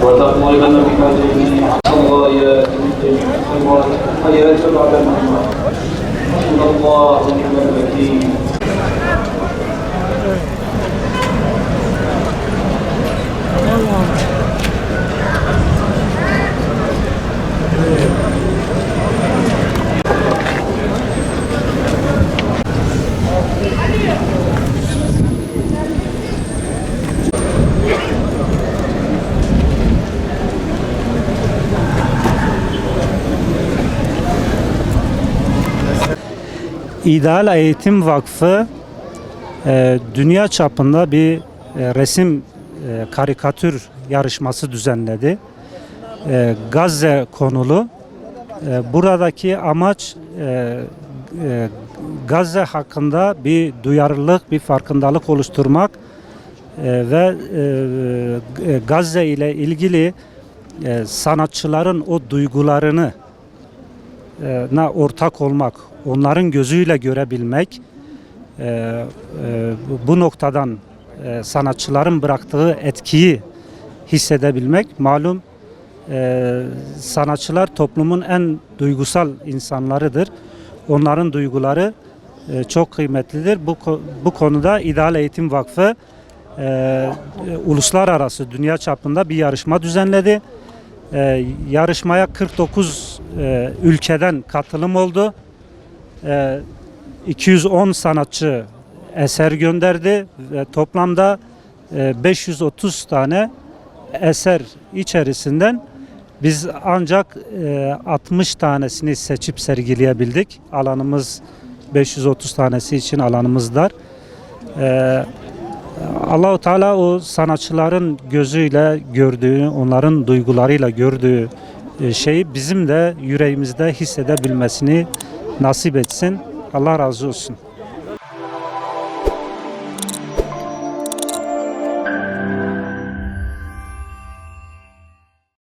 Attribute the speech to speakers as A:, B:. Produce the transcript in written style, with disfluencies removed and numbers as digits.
A: وتقوينا بهذه الغايات من جميع الخيرات حياة بعد الممات. حسبنا الله ونعم الوكيل.
B: İdeal Eğitim Vakfı dünya çapında bir resim karikatür yarışması düzenledi. Gazze konulu. Buradaki amaç Gazze hakkında bir duyarlılık, bir farkındalık oluşturmak ve Gazze ile ilgili sanatçıların o duygularını ortak olmak, onların gözüyle görebilmek, bu noktadan sanatçıların bıraktığı etkiyi hissedebilmek. Malum sanatçılar toplumun en duygusal insanlarıdır. Onların duyguları çok kıymetlidir. Bu konuda İdeal Eğitim Vakfı uluslararası dünya çapında bir yarışma düzenledi. Yarışmaya 49 ülkeden katılım oldu. 210 sanatçı eser gönderdi ve toplamda 530 tane eser içerisinden biz ancak 60 tanesini seçip sergileyebildik. Alanımız 530 tanesi için alanımız dar. Allah-u Teala o sanatçıların gözüyle gördüğü, onların duygularıyla gördüğü şeyi bizim de yüreğimizde hissedebilmesini nasip etsin. Allah razı olsun.